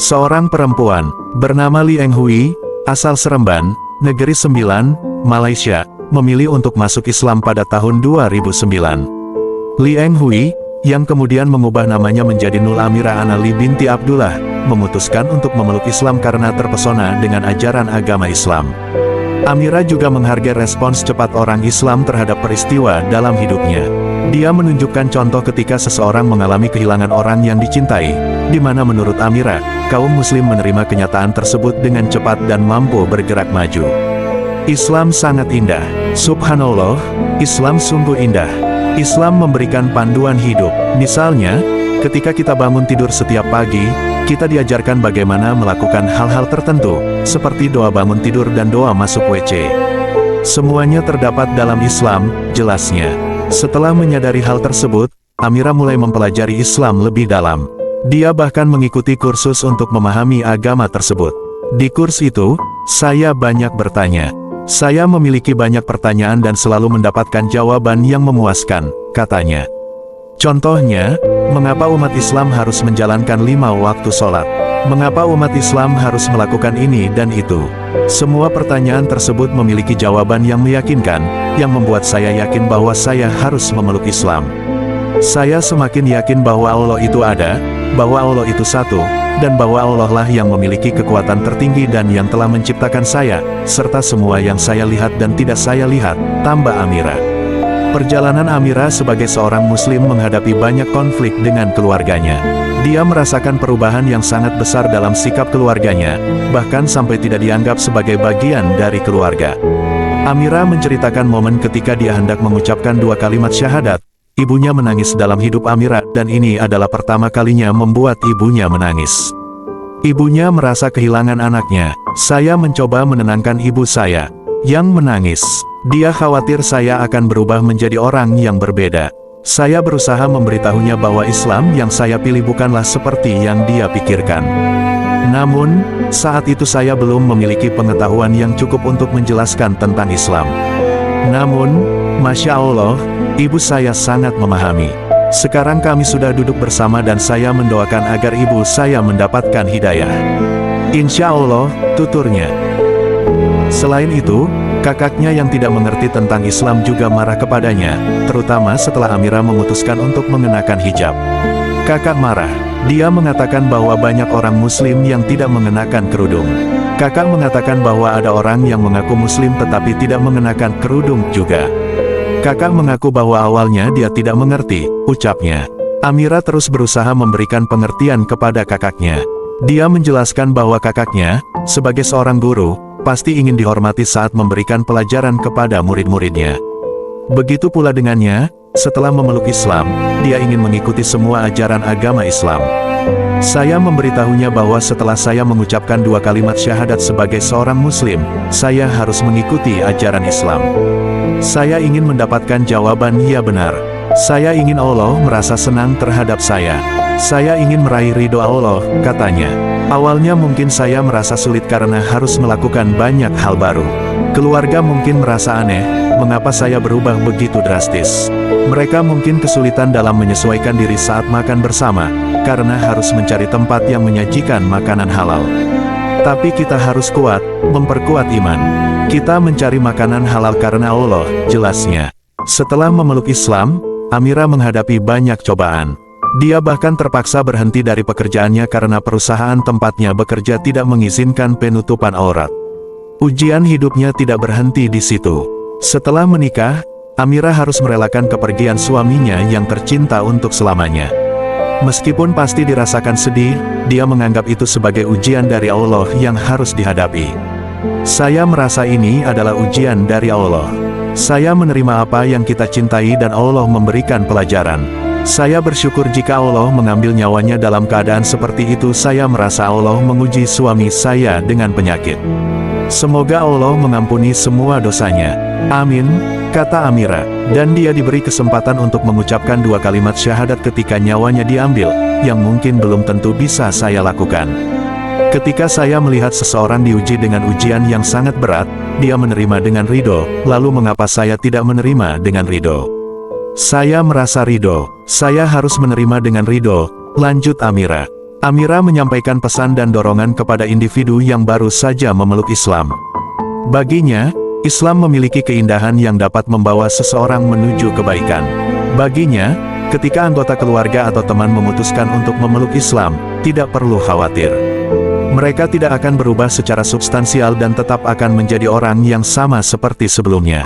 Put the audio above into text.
Seorang perempuan, bernama Li Enghui, asal Seremban, Negeri Sembilan, Malaysia, memilih untuk masuk Islam pada tahun 2009. Li Enghui, yang kemudian mengubah namanya menjadi Nur Amira Anali binti Abdullah, memutuskan untuk memeluk Islam karena terpesona dengan ajaran agama Islam. Amira juga menghargai respons cepat orang Islam terhadap peristiwa dalam hidupnya. Dia menunjukkan contoh ketika seseorang mengalami kehilangan orang yang dicintai, di mana menurut Amira, kaum muslim menerima kenyataan tersebut dengan cepat dan mampu bergerak maju. Islam sangat indah. Subhanallah, Islam sungguh indah. Islam memberikan panduan hidup. Misalnya, ketika kita bangun tidur setiap pagi, kita diajarkan bagaimana melakukan hal-hal tertentu, seperti doa bangun tidur dan doa masuk WC. Semuanya terdapat dalam Islam, jelasnya. Setelah menyadari hal tersebut, Amira mulai mempelajari Islam lebih dalam. Dia bahkan mengikuti kursus untuk memahami agama tersebut. Di kurs itu, saya banyak bertanya. Saya memiliki banyak pertanyaan dan selalu mendapatkan jawaban yang memuaskan, katanya. Contohnya, mengapa umat Islam harus menjalankan 5 waktu sholat? Mengapa umat Islam harus melakukan ini dan itu? Semua pertanyaan tersebut memiliki jawaban yang meyakinkan, yang membuat saya yakin bahwa saya harus memeluk Islam. Saya semakin yakin bahwa Allah itu ada, bahwa Allah itu satu, dan bahwa Allah lah yang memiliki kekuatan tertinggi dan yang telah menciptakan saya, serta semua yang saya lihat dan tidak saya lihat, tambah Amira. Perjalanan Amira sebagai seorang muslim menghadapi banyak konflik dengan keluarganya. Dia merasakan perubahan yang sangat besar dalam sikap keluarganya, bahkan sampai tidak dianggap sebagai bagian dari keluarga. Amira menceritakan momen ketika dia hendak mengucapkan 2 kalimat syahadat. Ibunya menangis dalam hidup Amira, dan ini adalah pertama kalinya membuat ibunya menangis. Ibunya merasa kehilangan anaknya. Saya mencoba menenangkan ibu saya, yang menangis. Dia khawatir saya akan berubah menjadi orang yang berbeda. Saya berusaha memberitahunya bahwa Islam yang saya pilih bukanlah seperti yang dia pikirkan. Namun, saat itu saya belum memiliki pengetahuan yang cukup untuk menjelaskan tentang Islam. Namun, Masya Allah, ibu saya sangat memahami. Sekarang kami sudah duduk bersama dan saya mendoakan agar ibu saya mendapatkan hidayah. Insya Allah, tuturnya. Selain itu, kakaknya yang tidak mengerti tentang Islam juga marah kepadanya, terutama setelah Amira memutuskan untuk mengenakan hijab. Kakak marah. Dia mengatakan bahwa banyak orang muslim yang tidak mengenakan kerudung. Kakak mengatakan bahwa ada orang yang mengaku muslim tetapi tidak mengenakan kerudung juga. Kakak mengaku bahwa awalnya dia tidak mengerti, ucapnya. Amira terus berusaha memberikan pengertian kepada kakaknya. Dia menjelaskan bahwa kakaknya, sebagai seorang guru, pasti ingin dihormati saat memberikan pelajaran kepada murid-muridnya. Begitu pula dengannya, setelah memeluk Islam, dia ingin mengikuti semua ajaran agama Islam. Saya memberitahunya bahwa setelah saya mengucapkan 2 kalimat syahadat sebagai seorang muslim, saya harus mengikuti ajaran Islam. Saya ingin mendapatkan jawaban ya benar. Saya ingin Allah merasa senang terhadap saya. Saya ingin meraih ridho Allah, katanya. Awalnya mungkin saya merasa sulit karena harus melakukan banyak hal baru. Keluarga mungkin merasa aneh, mengapa saya berubah begitu drastis. Mereka mungkin kesulitan dalam menyesuaikan diri saat makan bersama, karena harus mencari tempat yang menyajikan makanan halal. Tapi kita harus kuat, memperkuat iman. Kita mencari makanan halal karena Allah, jelasnya. Setelah memeluk Islam, Amira menghadapi banyak cobaan. Dia bahkan terpaksa berhenti dari pekerjaannya karena perusahaan tempatnya bekerja tidak mengizinkan penutupan aurat. Ujian hidupnya tidak berhenti di situ. Setelah menikah, Amira harus merelakan kepergian suaminya yang tercinta untuk selamanya. Meskipun pasti dirasakan sedih, dia menganggap itu sebagai ujian dari Allah yang harus dihadapi. Saya merasa ini adalah ujian dari Allah. Saya menerima apa yang kita cintai dan Allah memberikan pelajaran. Saya bersyukur jika Allah mengambil nyawanya dalam keadaan seperti itu. Saya merasa Allah menguji suami saya dengan penyakit. Semoga Allah mengampuni semua dosanya. Amin, kata Amira. Dan dia diberi kesempatan untuk mengucapkan 2 kalimat syahadat ketika nyawanya diambil, yang mungkin belum tentu bisa saya lakukan. Ketika saya melihat seseorang diuji dengan ujian yang sangat berat, dia menerima dengan ridho, lalu mengapa saya tidak menerima dengan ridho? Saya merasa ridho. Saya harus menerima dengan ridho, lanjut Amira. Amira menyampaikan pesan dan dorongan kepada individu yang baru saja memeluk Islam. Baginya, Islam memiliki keindahan yang dapat membawa seseorang menuju kebaikan. Baginya, ketika anggota keluarga atau teman memutuskan untuk memeluk Islam, tidak perlu khawatir. Mereka tidak akan berubah secara substansial dan tetap akan menjadi orang yang sama seperti sebelumnya.